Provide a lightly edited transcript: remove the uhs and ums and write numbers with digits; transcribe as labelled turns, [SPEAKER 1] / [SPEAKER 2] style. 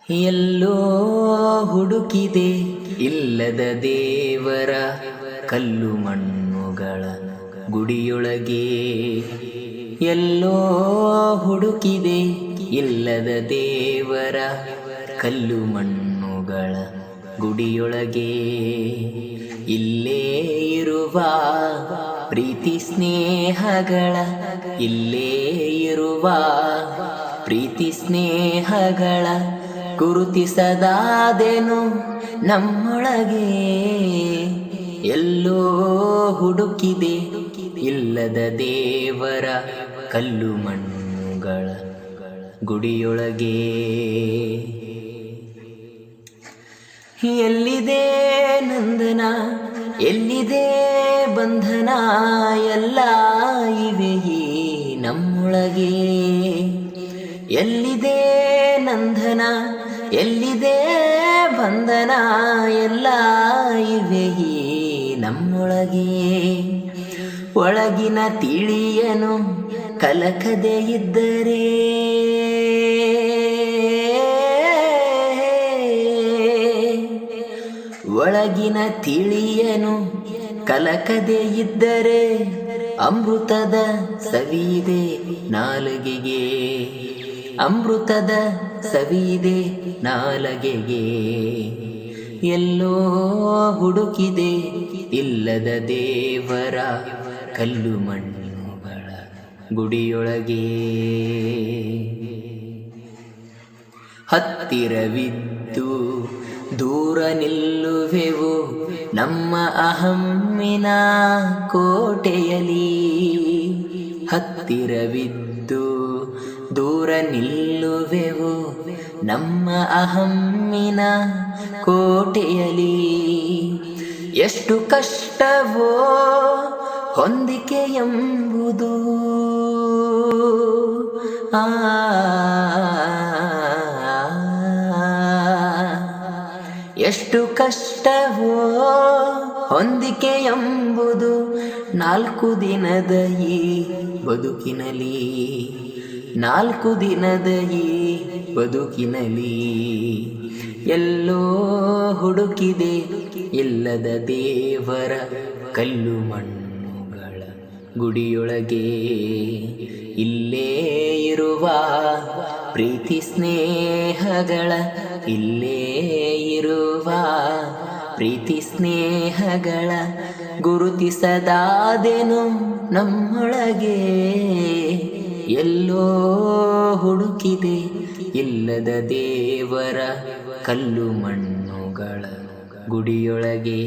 [SPEAKER 1] ಎಲ್ಲೋ ಹುಡುಕಿದೆ ಇಲ್ಲದ ದೇವರ ಕಲ್ಲು ಮಣ್ಣುಗಳ ಗುಡಿಯೊಳಗೆ. ಎಲ್ಲೋ ಹುಡುಕಿದೆ ಇಲ್ಲದ ದೇವರ ಕಲ್ಲು ಮಣ್ಣುಗಳ ಗುಡಿಯೊಳಗೆ. ಇಲ್ಲೇ ಇರುವ ಪ್ರೀತಿ ಸ್ನೇಹಗಳ, ಇಲ್ಲೇ ಇರುವ ಪ್ರೀತಿ ಸ್ನೇಹಗಳ ಗುರುತಿಸದಾದೆನು ನಮ್ಮೊಳಗೆ. ಎಲ್ಲೋ ಹುಡುಕಿದೆ ಇಲ್ಲದ ದೇವರ ಕಲ್ಲು ಮಣ್ಣುಗಳ ಗುಡಿಯೊಳಗೆ. ಎಲ್ಲಿದೆ ನಂದನ, ಎಲ್ಲಿದೆ ಬಂಧನ, ಎಲ್ಲ ಇವೆ ಈ ನಮ್ಮೊಳಗೆ. ಎಲ್ಲಿದೆ ನಂದನ, ಎಲ್ಲಿದೆ ಬಂಧನ, ಎಲ್ಲ ಇವೆ ಈ ನಮ್ಮೊಳಗೆ. ಒಳಗಿನ ತಿಳಿಯನು ಕಲಕದೆ ಇದ್ದರೆ, ಒಳಗಿನ ತಿಳಿಯನು ಕಲಕದೆ ಇದ್ದರೆ ಅಮೃತದ ಸವಿದೆ ನಾಲಿಗೆಗೆ. ಅಮೃತದ ಸವಿದೆ ನಾಲಿಗೆಗೆ. ಎಲ್ಲೋ ಹುಡುಕಿದೆ ಇಲ್ಲದ ದೇವರ ಕಲ್ಲು ಮಣ್ಣುಗಳ ಗುಡಿಯೊಳಗೆ. ಹತ್ತಿರವಿದ್ದು ದೂರ ನಿಲ್ಲುವೆವು ನಮ್ಮ ಅಹಮ್ಮಿನ ಕೋಟೆಯಲಿ. ಹತ್ತಿರವಿದ್ದು ದೂರ ನಿಲ್ಲುವೆವು ನಮ್ಮ ಅಹಮ್ಮಿನ ಕೋಟೆಯಲಿ. ಎಷ್ಟು ಕಷ್ಟವೋ ಹೊಂದಿಕೆ ಎಂಬುದು, ಎಷ್ಟು ಕಷ್ಟವೋ ಹೊಂದಿಕೆ ಎಂಬುದು 4 ದಿನದ ಈ ಬದುಕಿನಲಿ. 4 ದಿನದ ಈ ಬದುಕಿನಲಿ. ಎಲ್ಲೋ ಹುಡುಕಿದೆ ಇಲ್ಲದ ದೇವರ ಕಲ್ಲು ಮಣ್ಣುಗಳ ಗುಡಿಯೊಳಗೆ. ಇಲ್ಲೇ ಇರುವ ಪ್ರೀತಿ ಸ್ನೇಹಗಳ, ಇಲ್ಲೇ ಇರುವ ಪ್ರೀತಿ ಸ್ನೇಹಗಳ ಗುರುತಿಸದಾದೆನು ನಮ್ಮೊಳಗೆ. ಎಲ್ಲೋ ಹುಡುಕಿದೆ ಇಲ್ಲದ ದೇವರ ಕಲ್ಲು ಮಣ್ಣುಗಳ ಗುಡಿಯೊಳಗೆ.